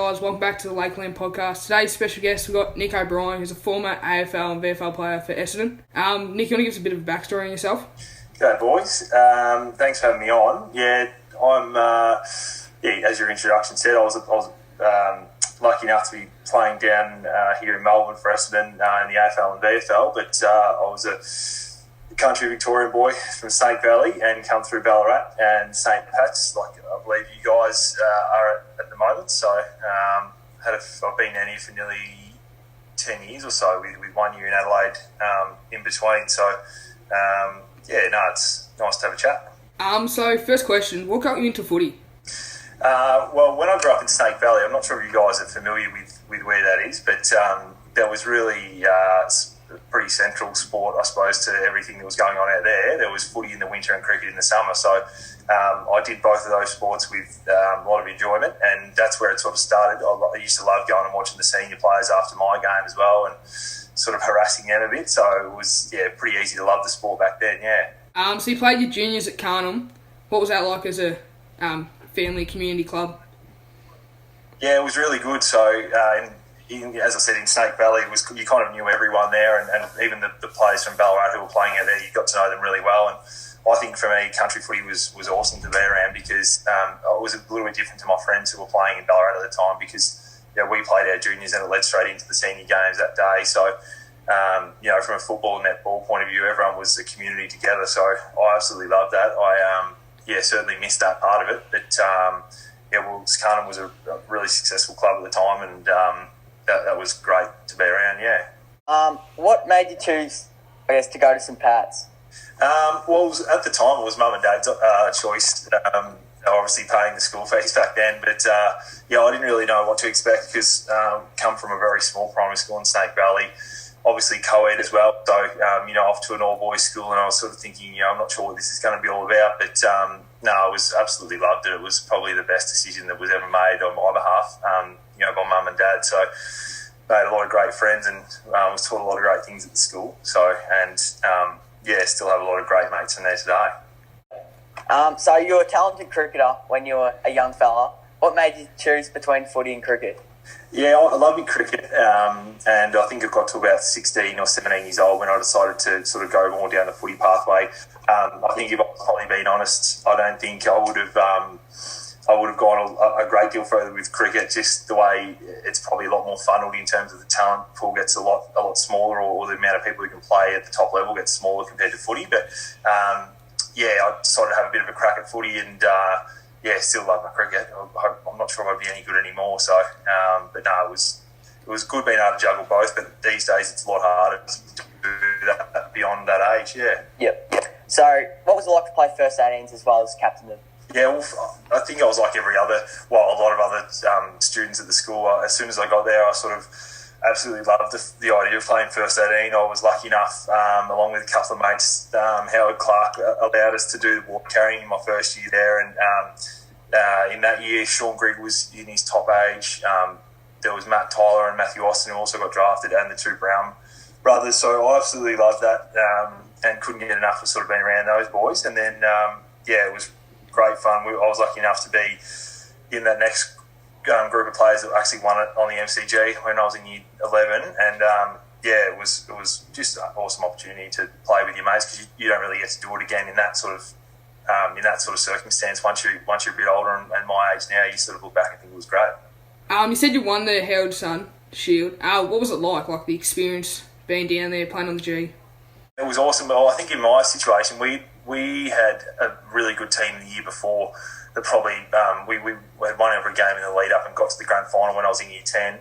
guys, welcome back to the Lakeland podcast. Today's special guest, we've got Nick O'Brien, who's a former AFL and VFL player for Essendon. Nick, you want to give us a bit of a backstory on yourself? G'day boys, thanks for having me on. I'm as your introduction said, I was lucky enough to be playing down here in Melbourne for Essendon in the AFL and VFL, but I was a country Victorian boy from St Valley and come through Ballarat and St Pat's, like I believe you guys are at the moment. So I've been down here for nearly 10 years or so with 1 year in Adelaide in between. So it's nice to have a chat. So first question, what got you into footy? Well, when I grew up in Snake Valley, I'm not sure if you guys are familiar with where that is, but that was really a pretty central sport, I suppose, to everything that was going on out there. There was footy in the winter and cricket in the summer. So I did both of those sports with a lot of enjoyment, and that's where it sort of started. I used to love going and watching the senior players after my game as well and sort of harassing them a bit. So it was pretty easy to love the sport back then, So you played your juniors at Carnham. What was that like as a family community club? Yeah, it was really good. So as I said, in Snake Valley, you kind of knew everyone there, and even the players from Ballarat who were playing out there, you got to know them really well. And I think for me, country footy was awesome to be around because it was a little bit different to my friends who were playing in Ballarat at the time because we played our juniors and it led straight into the senior games that day. So from a football and netball point of view, everyone was a community together. So I absolutely loved that. I certainly missed that part of it, but Carnham was a really successful club at the time, and that was great to be around, What made you choose, to go to St Pat's? At the time, it was mum and dad's choice. Obviously paying the school fees back then, but I didn't really know what to expect because come from a very small primary school in Snake Valley, obviously co-ed as well, so off to an all-boys school, and I was sort of thinking, I'm not sure what this is going to be all about, but I was absolutely loved it. It was probably the best decision that was ever made on my behalf, by mum and dad. So made a lot of great friends and was taught a lot of great things at the school. So still have a lot of great mates in there today. So you were a talented cricketer when you were a young fella. What made you choose between footy and cricket? Yeah, I love me cricket, and I think I got to about 16 or 17 years old when I decided to sort of go more down the footy pathway. I think if I was probably being honest, I don't think I would have gone a great deal further with cricket. Just the way it's probably a lot more funneled in terms of the talent pool gets a lot smaller, or the amount of people who can play at the top level gets smaller compared to footy. But I decided to have a bit of a crack at footy and. Still love my cricket. I'm not sure if I'd be any good anymore. So, it was good being able to juggle both. But these days, it's a lot harder to do that beyond that age. Yep. So, what was it like to play first 18s as well as captain of? I think I was like a lot of other students at the school. As soon as I got there, I sort of absolutely loved the idea of playing first 18. I was lucky enough, along with a couple of mates, Howard Clark allowed us to do the water carrying in my first year there, and in that year, Sean Grigg was in his top age. There was Matt Tyler and Matthew Austin who also got drafted, and the two Brown brothers. So I absolutely loved that and couldn't get enough of sort of being around those boys. And then, it was great fun. I was lucky enough to be in that next group of players that actually won it on the MCG when I was in year 11. And, it was just an awesome opportunity to play with your mates because you don't really get to do it again in that sort of circumstance. Once you're a bit older and my age now, you sort of look back and think it was great. You said you won the Herald Sun Shield. What was it like the experience being down there playing on the G? It was awesome. Well, I think in my situation, we had a really good team the year before that probably we had won every game in the lead up and got to the grand final when I was in year 10.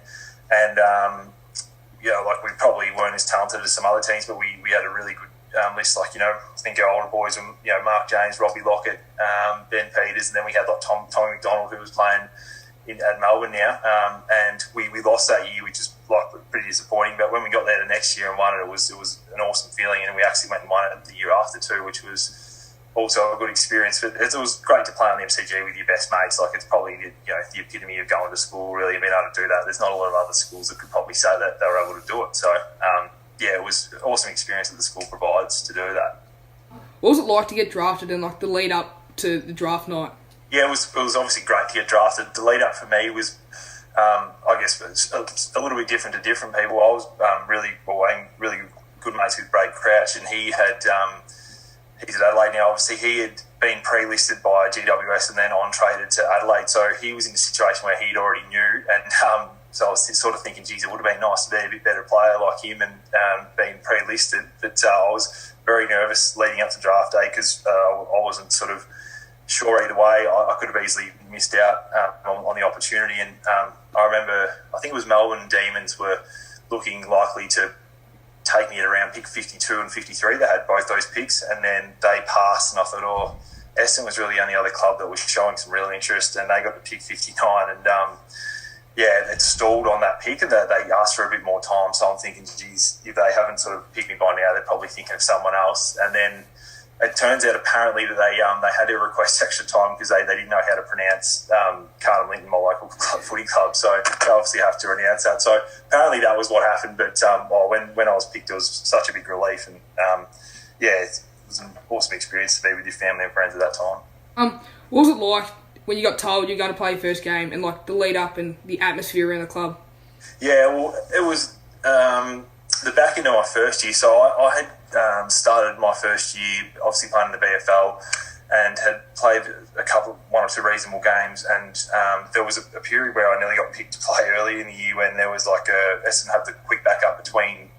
And, we probably weren't as talented as some other teams, but we had a really good list, I think our older boys were, Mark James, Robbie Lockett, Ben Peters, and then we had Tommy McDonald who was playing at Melbourne now, and we lost that year, which is pretty disappointing. But when we got there the next year and won it, it was an awesome feeling, and we actually went and won it the year after too, which was also a good experience. But it was great to play on the MCG with your best mates. It's probably the epitome of going to school, really, and being able to do that. There's not a lot of other schools that could probably say that they were able to do it. So it was an awesome experience that the school provides to do that. What was it like to get drafted and the lead up to the draft night? Yeah, it was obviously great to get drafted. The lead up for me was I guess it's a little bit different to different people. I was really good mates with Brad Crouch, and he had he's at Adelaide now. Obviously, he had been pre-listed by GWS and then on-traded to Adelaide, so he was in a situation where he'd already knew, and so I was sort of thinking, geez, it would have been nice to be a bit better player like him and being pre-listed, but I was very nervous leading up to draft day because I wasn't sort of sure either way. I could have easily missed out on the opportunity, and I remember, I think it was Melbourne Demons were looking likely to take me at around pick 52 and 53. They had both those picks, and then they passed, and I thought, Essendon was really the only other club that was showing some real interest, and they got to pick 59, and it stalled on that pick, and they asked for a bit more time. So I'm thinking, geez, if they haven't sort of picked me by now, they're probably thinking of someone else. And then it turns out apparently that they had to request extra time because they didn't know how to pronounce Carlton Linton, my local footy club. So they obviously have to announce that. So apparently that was what happened. But when I was picked, it was such a big relief, and it was an awesome experience to be with your family and friends at that time. What was it like when you got told you're going to play your first game, and like the lead up and the atmosphere around the club? Yeah, well, it was the back end of my first year. So I had started my first year obviously playing in the BFL and had played one or two reasonable games, and there was a period where I nearly got picked to play early in the year when there was like Essendon had the quick backup between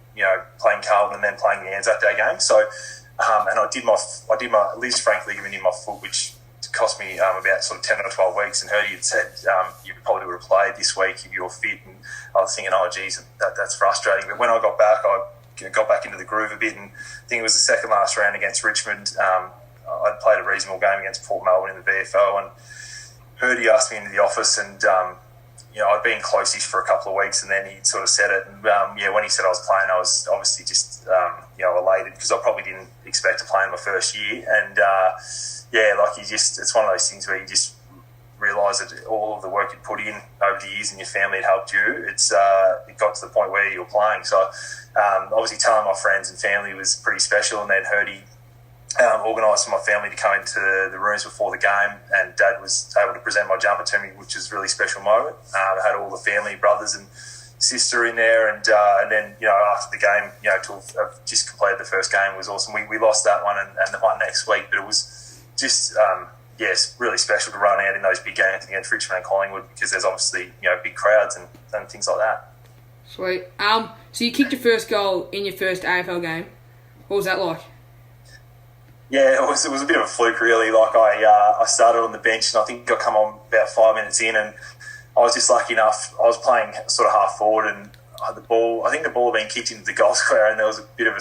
playing Carlton and then playing the Anzac Day game. So and I did my Liz Frank ligament in my foot, which cost me about sort of 10 or 12 weeks, and Herdy had said you probably would have played this week if you were fit, and I was thinking, oh geez, that's frustrating. But when I got back, I got back into the groove a bit, and I think it was the second last round against Richmond. I'd played a reasonable game against Port Melbourne in the VFL, and Herdy asked me into the office, and I'd been close-ish for a couple of weeks, and then he sort of said it, and when he said I was playing, I was obviously just elated because I probably didn't expect to play in my first year, and it's one of those things where you just realise that all of the work you put in over the years and your family had helped you. It got to the point where you were playing. So obviously telling my friends and family was pretty special, and then Herdy organised for my family to come into the rooms before the game, and Dad was able to present my jumper to me, which was a really special moment. I had all the family, brothers and sister in there, and then after the game, to have just completed the first game was awesome. We lost that one and the one next week, but it was just it's really special to run out in those big games against Richmond and Collingwood because there's obviously big crowds and things like that. Sweet. So you kicked your first goal in your first AFL game. What was that like? Yeah, it was a bit of a fluke really. Like I started on the bench, and I think I come on about 5 minutes in, and I was just lucky enough. I was playing sort of half forward, and the ball had been kicked into the goal square, and there was a bit of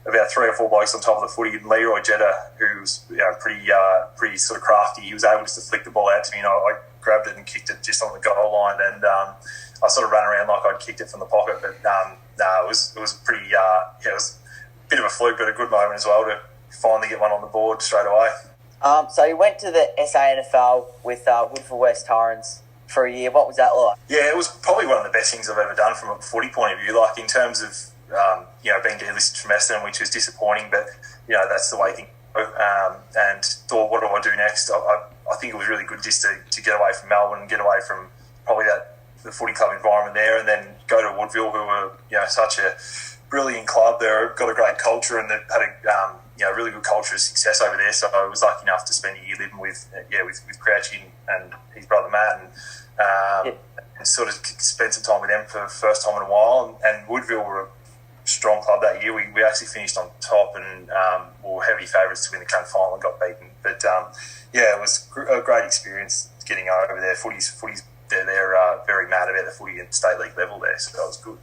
about 3 or 4 blokes on top of the footy, and Leroy Jetta, who was pretty sort of crafty, he was able just to flick the ball out to me, and I grabbed it and kicked it just on the goal line, and I sort of ran around like I'd kicked it from the pocket, but it was pretty it was a bit of a fluke, but a good moment as well to finally get one on the board straight away. So you went to the SANFL with Woodford West Torrens for a year. What was that like? Yeah, it was probably one of the best things I've ever done from a footy point of view, like in terms of being delisted from Essendon, which was disappointing, but that's the way things go. And thought, what do I do next? I think it was really good just to get away from Melbourne and get away from probably the footy club environment there, and then go to Woodville, who were such a brilliant club. They've got a great culture, and they've had a really good culture of success over there. So I was lucky enough to spend a year living with Crouchy and his brother Matt, and sort of spent some time with them for the first time in a while. And Woodville were a strong club that year. We actually finished on top, and were heavy favourites to win the grand final and got beaten. But it was a great experience getting over there. Footy's they're very mad about the footy at state league level there, so that was good.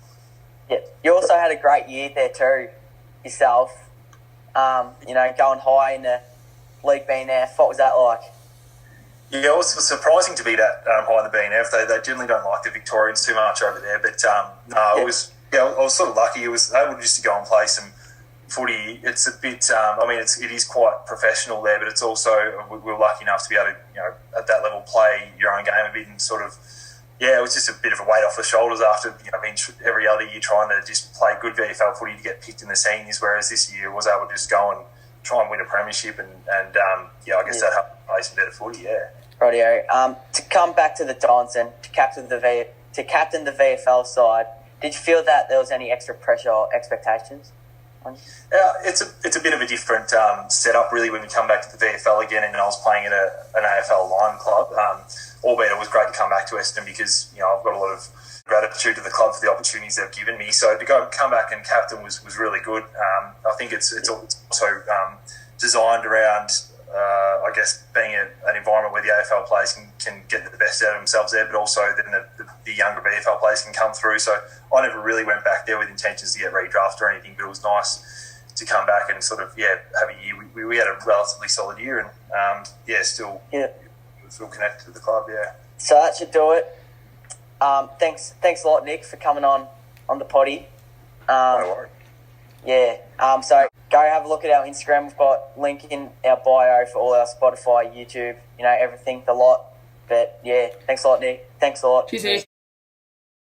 Yeah, you also had a great year there too, yourself. Going high in the League BNF. What was that like? Yeah, it was surprising to be that high in the BNF. They generally don't like the Victorians too much over there, but I was sort of lucky. I was able just to go and play some footy. It's a bit, it is quite professional there, but it's also, we were lucky enough to be able to, at that level, play your own game a bit, and sort of, it was just a bit of a weight off the shoulders after, every other year trying to just play good VFL footy to get picked in the seniors, whereas this year I was able to just go and try and win a premiership, and I guess that helped play some better footy, yeah. Rightio. To come back to the Dons and to captain the VFL side, did you feel that there was any extra pressure or expectations? Yeah, it's a bit of a different setup really when we come back to the VFL again, and I was playing at an AFL line club. Albeit it was great to come back to Essendon because I've got a lot of gratitude to the club for the opportunities they've given me. So to come back and captain was really good. I think it's also designed around I guess being an environment where the AFL players can get the best out of themselves there, but also then the younger VFL players can come through. So I never really went back there with intentions to get redrafted or anything, but it was nice to come back and sort of have a year. We had a relatively solid year, and still feel connected to the club. Yeah. So that should do it. Thanks a lot, Nick, for coming on the potty. No worries. Yeah. So go have a look at our Instagram. We've got link in our bio for all our Spotify, YouTube, everything, the lot. But yeah, thanks a lot, Nick. Thanks a lot. Cheers, Nick.